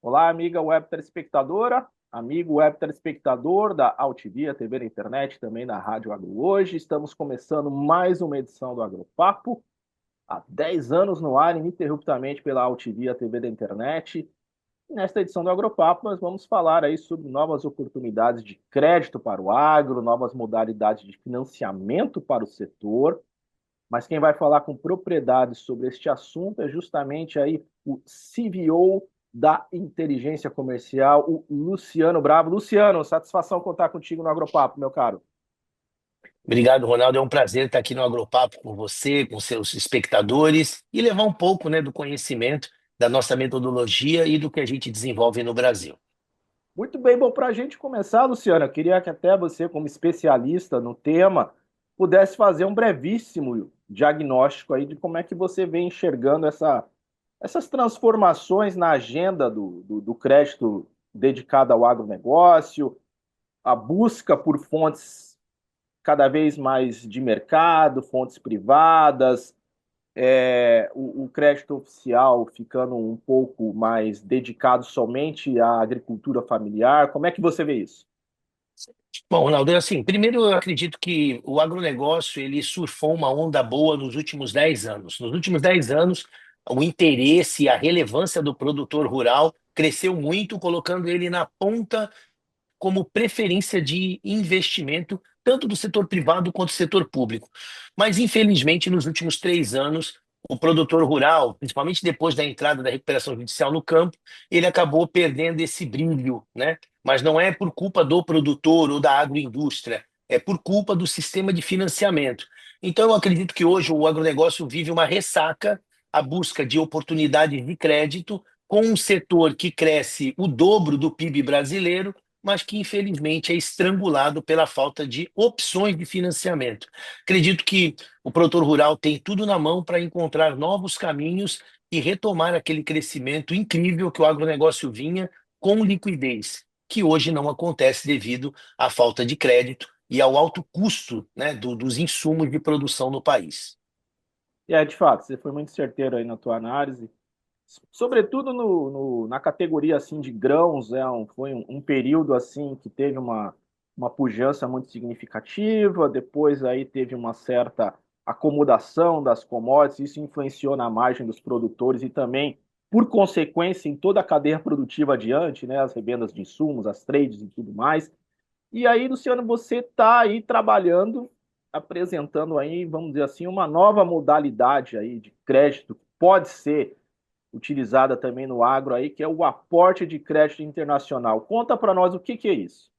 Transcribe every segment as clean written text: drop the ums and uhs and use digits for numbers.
Olá, amiga web telespectadora, amigo web telespectador da Altivia TV na internet, também na Rádio Agro Hoje. Estamos começando mais uma edição do Agropapo, há 10 anos no ar, ininterruptamente pela Altivia TV da internet. Nesta edição do Agropapo, nós vamos falar aí sobre novas oportunidades de crédito para o agro, novas modalidades de financiamento para o setor. Mas quem vai falar com propriedade sobre este assunto é justamente aí o CVO da inteligência comercial, o Luciano Bravo. Luciano, satisfação contar contigo no Agropapo, meu caro. Obrigado, Ronaldo. É um prazer estar aqui no Agropapo com você, com seus espectadores e levar um pouco, do conhecimento da nossa metodologia e do que a gente desenvolve no Brasil. Muito bem, bom, para a gente começar, Luciano, eu queria que até você, como especialista no tema, pudesse fazer um brevíssimo diagnóstico aí de como é que você vem enxergando essas transformações na agenda do crédito dedicado ao agronegócio, a busca por fontes cada vez mais de mercado, fontes privadas, o crédito oficial ficando um pouco mais dedicado somente à agricultura familiar. Como é que você vê isso? Bom, Ronaldo, é assim, primeiro eu acredito que o agronegócio ele surfou uma onda boa nos últimos 10 anos. Nos últimos 10 anos, o interesse e a relevância do produtor rural cresceu muito, colocando ele na ponta como preferência de investimento, tanto do setor privado quanto do setor público. Mas, infelizmente, nos últimos 3 anos, o produtor rural, principalmente depois da entrada da recuperação judicial no campo, ele acabou perdendo esse brilho, né? Mas não é por culpa do produtor ou da agroindústria, é por culpa do sistema de financiamento. Então, eu acredito que hoje o agronegócio vive uma ressaca, a busca de oportunidades de crédito, com um setor que cresce o dobro do PIB brasileiro, mas que infelizmente é estrangulado pela falta de opções de financiamento. Acredito que o produtor rural tem tudo na mão para encontrar novos caminhos e retomar aquele crescimento incrível que o agronegócio vinha com liquidez, que hoje não acontece devido à falta de crédito e ao alto custo, dos insumos de produção no país. De fato, você foi muito certeiro aí na tua análise, sobretudo na categoria assim de grãos, foi um período assim que teve uma pujança muito significativa, depois aí teve uma certa acomodação das commodities, isso influenciou na margem dos produtores e também, por consequência, em toda a cadeia produtiva adiante, né, as revendas de insumos, as trades e tudo mais. E aí, Luciano, você está aí trabalhando, apresentando aí, vamos dizer assim, uma nova modalidade aí de crédito que pode ser utilizada também no agro aí, que é o aporte de crédito internacional. Conta para nós o que é isso.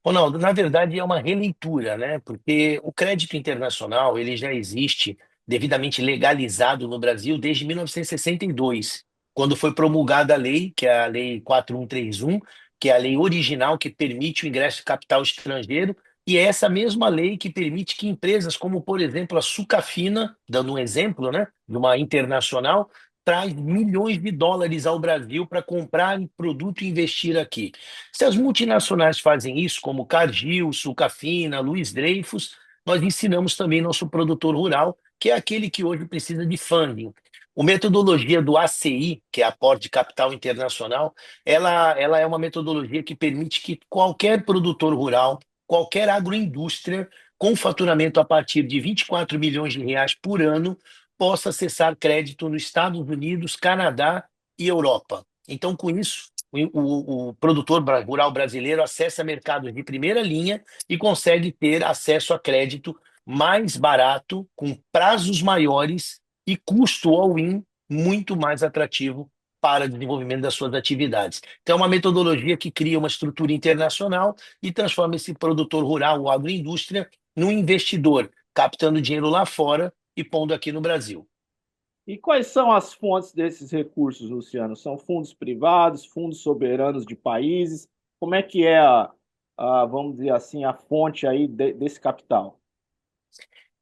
Ronaldo, na verdade é uma releitura, né? Porque o crédito internacional ele já existe devidamente legalizado no Brasil desde 1962, quando foi promulgada a lei, que é a Lei 4131, que é a lei original que permite o ingresso de capital estrangeiro, e é essa mesma lei que permite que empresas como, por exemplo, a Sucafina, dando um exemplo, né, de uma internacional, traz milhões de dólares ao Brasil para comprar produto e investir aqui. Se as multinacionais fazem isso, como Cargill, Sucafina, Luiz Dreyfus, nós ensinamos também nosso produtor rural, que é aquele que hoje precisa de funding. A metodologia do ACI, que é Aporte de Capital Internacional, ela é uma metodologia que permite que qualquer produtor rural, qualquer agroindústria, com faturamento a partir de 24 milhões de reais por ano, possa acessar crédito nos Estados Unidos, Canadá e Europa. Então, com isso, o produtor rural brasileiro acessa mercados de primeira linha e consegue ter acesso a crédito mais barato, com prazos maiores e custo all-in muito mais atrativo para o desenvolvimento das suas atividades. Então, é uma metodologia que cria uma estrutura internacional e transforma esse produtor rural ou agroindústria num investidor, captando dinheiro lá fora e pondo aqui no Brasil. E quais são as fontes desses recursos, Luciano? São fundos privados, fundos soberanos de países? Como é que é vamos dizer assim, a fonte aí desse capital?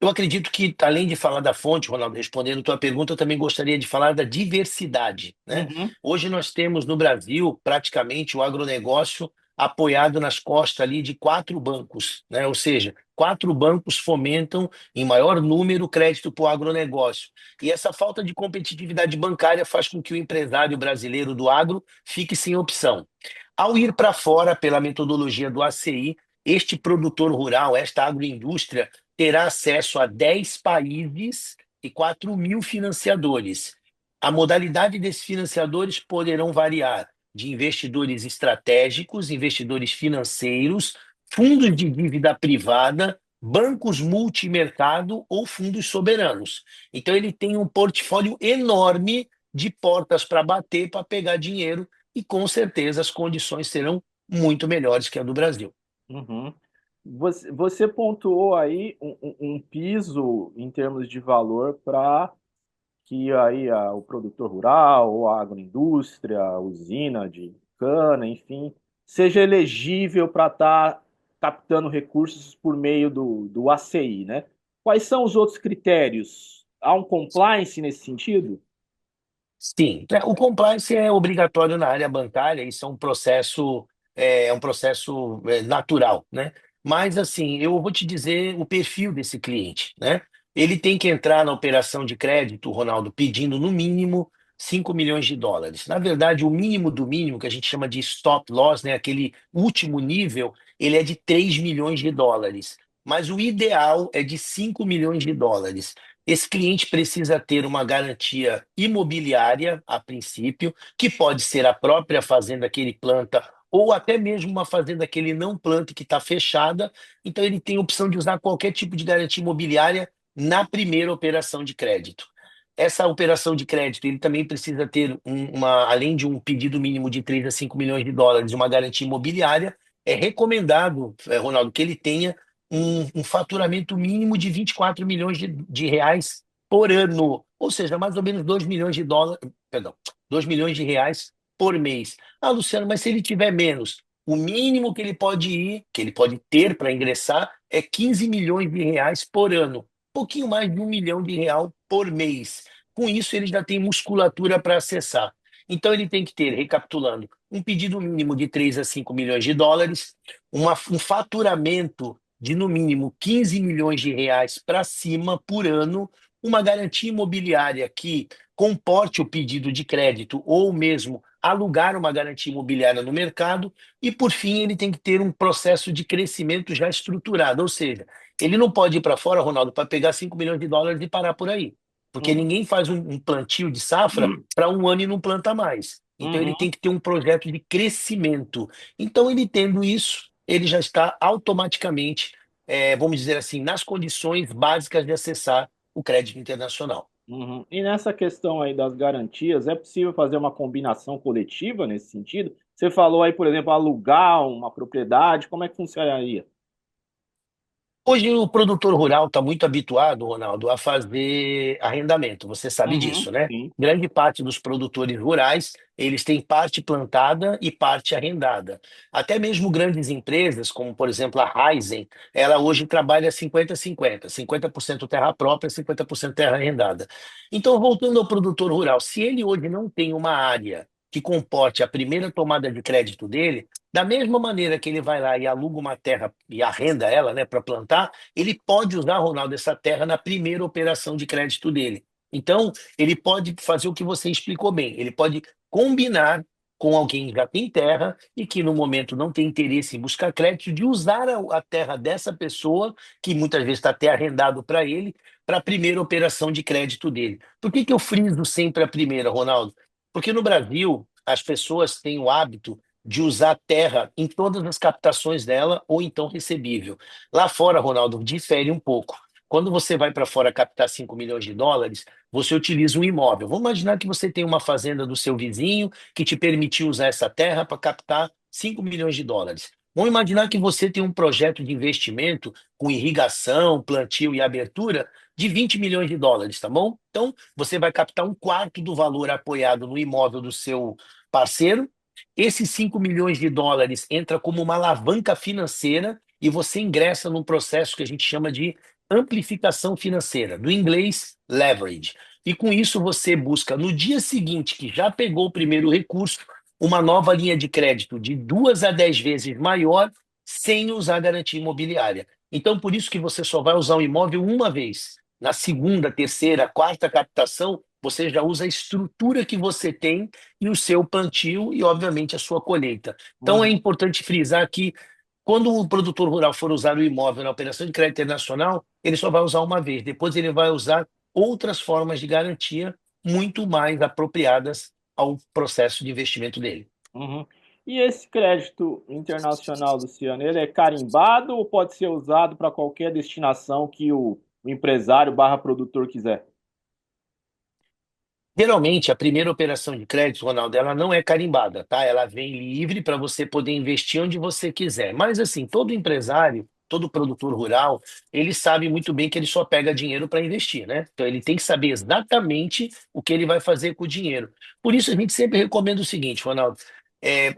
Eu acredito que, além de falar da fonte, Ronaldo, respondendo a tua pergunta, eu também gostaria de falar da diversidade, né? Uhum. Hoje nós temos no Brasil praticamente o agronegócio apoiado nas costas ali de quatro bancos, né? Ou seja, quatro bancos fomentam em maior número o crédito para o agronegócio. E essa falta de competitividade bancária faz com que o empresário brasileiro do agro fique sem opção. Ao ir para fora pela metodologia do ACI, este produtor rural, esta agroindústria, terá acesso a 10 países e 4.000 financiadores. A modalidade desses financiadores poderão variar de investidores estratégicos, investidores financeiros, fundos de dívida privada, bancos multimercado ou fundos soberanos. Então, ele tem um portfólio enorme de portas para bater, para pegar dinheiro, e com certeza as condições serão muito melhores que a do Brasil. Uhum. Você pontuou aí um piso em termos de valor para que aí o produtor rural, ou a agroindústria, a usina de cana, enfim, seja elegível para estar captando recursos por meio do ACI, né? Quais são os outros critérios? Há um compliance nesse sentido? Sim, o compliance é obrigatório na área bancária, isso é um processo natural, né? Mas assim, eu vou te dizer o perfil desse cliente, né? Ele tem que entrar na operação de crédito, Ronaldo, pedindo no mínimo 5 milhões de dólares. Na verdade, o mínimo do mínimo, que a gente chama de stop loss, né? Aquele último nível, ele é de 3 milhões de dólares. Mas o ideal é de 5 milhões de dólares. Esse cliente precisa ter uma garantia imobiliária, a princípio, que pode ser a própria fazenda que ele planta, ou até mesmo uma fazenda que ele não planta e que está fechada. Então, ele tem a opção de usar qualquer tipo de garantia imobiliária na primeira operação de crédito. Essa operação de crédito, ele também precisa ter além de um pedido mínimo de 3 a 5 milhões de dólares, uma garantia imobiliária. É recomendado, Ronaldo, que ele tenha um faturamento mínimo de 24 milhões de reais por ano, ou seja, mais ou menos 2 milhões de dólares, perdão, 2 milhões de reais por mês. Ah, Luciano, mas se ele tiver menos, o mínimo que ele pode ir, que ele pode ter para ingressar, é 15 milhões de reais por ano, um pouquinho mais de 1 milhão de real por mês. Com isso, ele já tem musculatura para acessar. Então, ele tem que ter, recapitulando, um pedido mínimo de 3 a 5 milhões de dólares, um faturamento de no mínimo 15 milhões de reais para cima por ano, uma garantia imobiliária que comporte o pedido de crédito ou mesmo alugar uma garantia imobiliária no mercado e, por fim, ele tem que ter um processo de crescimento já estruturado, ou seja, ele não pode ir para fora, Ronaldo, para pegar 5 milhões de dólares e parar por aí, porque Uhum. ninguém faz um plantio de safra para um ano e não planta mais. Então, ele Uhum. tem que ter um projeto de crescimento. Então, ele tendo isso, ele já está automaticamente, vamos dizer assim, nas condições básicas de acessar o crédito internacional. Uhum. E nessa questão aí das garantias, é possível fazer uma combinação coletiva nesse sentido? Você falou aí, por exemplo, alugar uma propriedade, como é que funcionaria? Hoje o produtor rural está muito habituado, Ronaldo, a fazer arrendamento. Você sabe Uhum. disso, né? Sim. Grande parte dos produtores rurais, eles têm parte plantada e parte arrendada. Até mesmo grandes empresas, como por exemplo a Raizen, ela hoje trabalha 50-50, 50% terra própria, 50% terra arrendada. Então, voltando ao produtor rural, se ele hoje não tem uma área que comporte a primeira tomada de crédito dele, da mesma maneira que ele vai lá e aluga uma terra e arrenda ela, né, para plantar, ele pode usar, Ronaldo, essa terra na primeira operação de crédito dele. Então, ele pode fazer o que você explicou bem. Ele pode combinar com alguém que já tem terra e que no momento não tem interesse em buscar crédito, de usar a terra dessa pessoa, que muitas vezes está até arrendado para ele, para a primeira operação de crédito dele. Por que que eu friso sempre a primeira, Ronaldo? Porque no Brasil, as pessoas têm o hábito de usar terra em todas as captações dela ou então recebível. Lá fora, Ronaldo, difere um pouco. Quando você vai para fora captar 5 milhões de dólares, você utiliza um imóvel. Vamos imaginar que você tem uma fazenda do seu vizinho que te permitiu usar essa terra para captar 5 milhões de dólares. Vamos imaginar que você tem um projeto de investimento com irrigação, plantio e abertura de 20 milhões de dólares, tá bom? Então, você vai captar um quarto do valor apoiado no imóvel do seu parceiro. Esses 5 milhões de dólares entra como uma alavanca financeira e você ingressa num processo que a gente chama de amplificação financeira, do inglês leverage. E com isso você busca, no dia seguinte que já pegou o primeiro recurso, uma nova linha de crédito de 2 a 10 vezes maior, sem usar garantia imobiliária. Então, por isso que você só vai usar o imóvel uma vez. Na segunda, terceira, quarta captação, você já usa a estrutura que você tem e o seu plantio e, obviamente, a sua colheita. Então, é Uhum. importante frisar que quando o produtor rural for usar o imóvel na operação de crédito internacional, ele só vai usar uma vez. Depois, ele vai usar outras formas de garantia muito mais apropriadas ao processo de investimento dele. Uhum. E esse crédito internacional, Luciano, ele é carimbado ou pode ser usado para qualquer destinação que o empresário barra produtor quiser? Geralmente, a primeira operação de crédito, Ronaldo, ela não é carimbada, tá? Ela vem livre para você poder investir onde você quiser. Mas, assim, todo empresário, todo produtor rural, ele sabe muito bem que ele só pega dinheiro para investir, né? Então, ele tem que saber exatamente o que ele vai fazer com o dinheiro. Por isso, a gente sempre recomenda o seguinte, Ronaldo.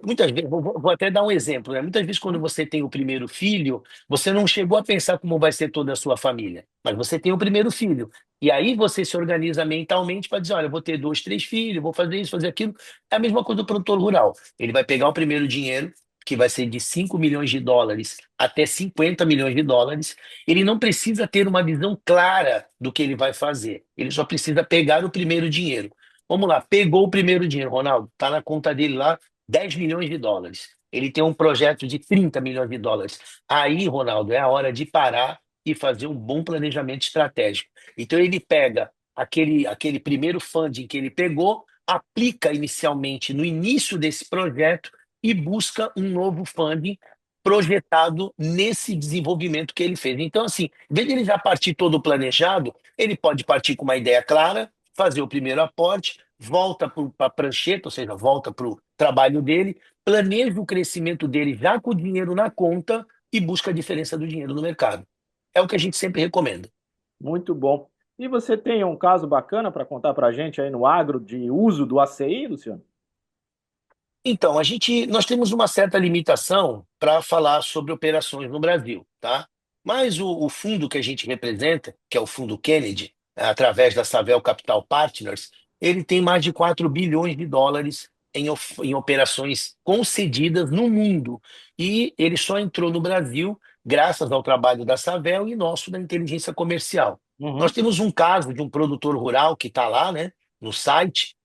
Muitas vezes, vou até dar um exemplo, né? Muitas vezes, quando Uhum. você tem o primeiro filho, você não chegou a pensar como vai ser toda a sua família, mas você tem o primeiro filho. E aí você se organiza mentalmente para dizer, olha, eu vou ter dois, três filhos, vou fazer isso, fazer aquilo. É a mesma coisa do produtor rural. Ele vai pegar o primeiro dinheiro, que vai ser de 5 milhões de dólares até 50 milhões de dólares. Ele não precisa ter uma visão clara do que ele vai fazer. Ele só precisa pegar o primeiro dinheiro. Vamos lá, pegou o primeiro dinheiro, Ronaldo, está na conta dele lá 10 milhões de dólares. Ele tem um projeto de 30 milhões de dólares. Aí, Ronaldo, é a hora de parar e fazer um bom planejamento estratégico. Então ele pega aquele primeiro funding que ele pegou, aplica inicialmente no início desse projeto e busca um novo funding projetado nesse desenvolvimento que ele fez. Então, assim, em vez de ele já partir todo planejado, ele pode partir com uma ideia clara, fazer o primeiro aporte, volta para a prancheta, ou seja, volta para o trabalho dele, planeja o crescimento dele já com o dinheiro na conta e busca a diferença do dinheiro no mercado. É o que a gente sempre recomenda. Muito bom. E você tem um caso bacana para contar para a gente aí no agro de uso do ACI, Luciano? Então, nós temos uma certa limitação para falar sobre operações no Brasil, tá? Mas o fundo que a gente representa, que é o Fundo Kennedy, através da Savel Capital Partners, ele tem mais de 4 bilhões de dólares em operações concedidas no mundo. E ele só entrou no Brasil graças ao trabalho da Savel e nosso da inteligência comercial. Nós Uhum. temos um caso de um produtor rural que está lá, né, no site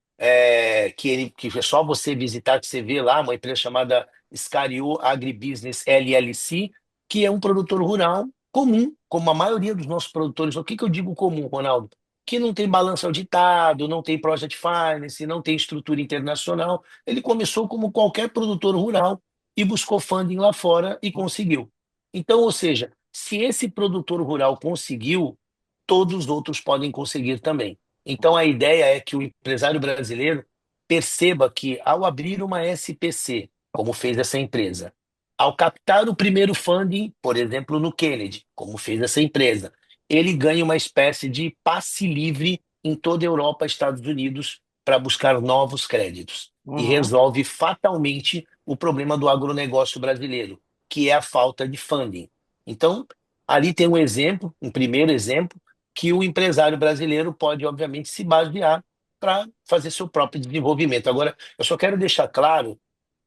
que é só você visitar que você vê lá, uma empresa chamada Scario Agribusiness LLC, que é um produtor rural comum, como a maioria dos nossos produtores. O que que eu digo comum, Ronaldo? Que não tem balanço auditado, não tem project finance, não tem estrutura internacional. Ele começou como qualquer produtor rural e buscou funding lá fora e conseguiu. Então, ou seja, se esse produtor rural conseguiu, todos os outros podem conseguir também. Então, a ideia é que o empresário brasileiro perceba que, ao abrir uma SPC, como fez essa empresa, ao captar o primeiro funding, por exemplo, no Kennedy, como fez essa empresa, ele ganha uma espécie de passe livre em toda a Europa e Estados Unidos para buscar novos créditos. E Uhum. resolve fatalmente o problema do agronegócio brasileiro, que é a falta de funding. Então, ali tem um exemplo, um primeiro exemplo que o empresário brasileiro pode, obviamente, se basear para fazer seu próprio desenvolvimento. Agora, eu só quero deixar claro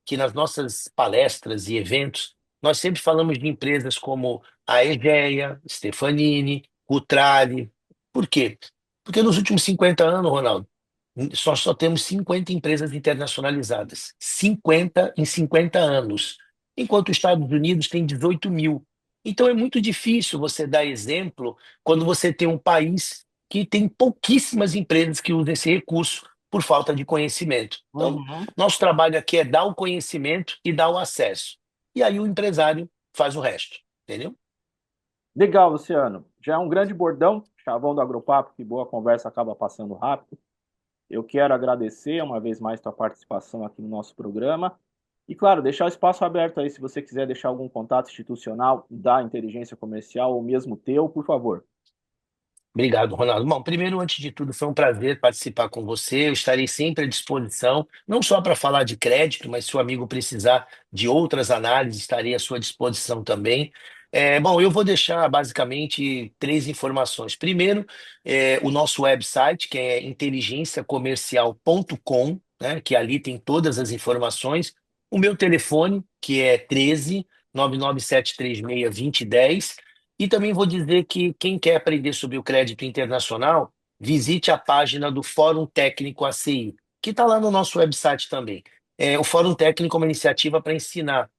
que nas nossas palestras e eventos, nós sempre falamos de empresas como a Egea, Stefanini, Cutrale. Por quê? Porque nos últimos 50 anos, Ronaldo, só temos 50 empresas internacionalizadas. 50 em 50 anos. Enquanto os Estados Unidos tem 18 mil. Então é muito difícil você dar exemplo quando você tem um país que tem pouquíssimas empresas que usam esse recurso por falta de conhecimento. Então, Uhum. nosso trabalho aqui é dar o conhecimento e dar o acesso. E aí o empresário faz o resto, entendeu? Legal, Luciano. Já é um grande bordão, chavão do Agropapo, que boa conversa acaba passando rápido. Eu quero agradecer uma vez mais tua participação aqui no nosso programa. E, claro, deixar o espaço aberto aí, se você quiser deixar algum contato institucional da inteligência comercial ou mesmo teu, por favor. Obrigado, Ronaldo. Bom, primeiro, antes de tudo, foi um prazer participar com você. Eu estarei sempre à disposição, não só para falar de crédito, mas se o amigo precisar de outras análises, estarei à sua disposição também. Bom, eu vou deixar basicamente três informações. Primeiro, o nosso website, que é inteligenciacomercial.com, né, que ali tem todas as informações. O meu telefone, que é 13 99736 2010. E também vou dizer que quem quer aprender sobre o crédito internacional, visite a página do Fórum Técnico ACI, que está lá no nosso website também. O Fórum Técnico é uma iniciativa para ensinar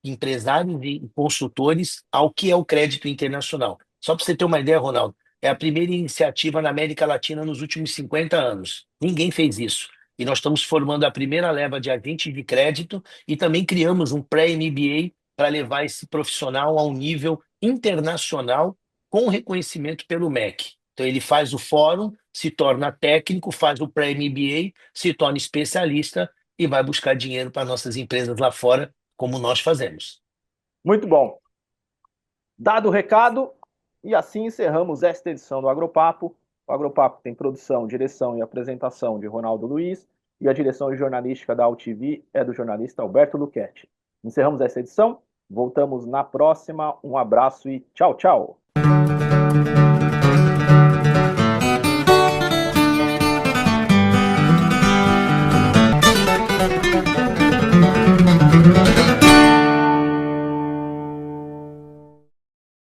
empresários e consultores ao que é o crédito internacional. Só para você ter uma ideia, Ronaldo, é a primeira iniciativa na América Latina nos últimos 50 anos. Ninguém fez isso. E nós estamos formando a primeira leva de agentes de crédito e também criamos um pré-MBA para levar esse profissional a um nível internacional com reconhecimento pelo MEC. Então, ele faz o fórum, se torna técnico, faz o pré-MBA, se torna especialista e vai buscar dinheiro para nossas empresas lá fora, como nós fazemos. Muito bom. Dado o recado, e assim encerramos esta edição do Agropapo. O Agropapo tem produção, direção e apresentação de Ronaldo Luiz, e a direção jornalística da UTV é do jornalista Alberto Luchetti. Encerramos essa edição, voltamos na próxima. Um abraço e tchau, tchau.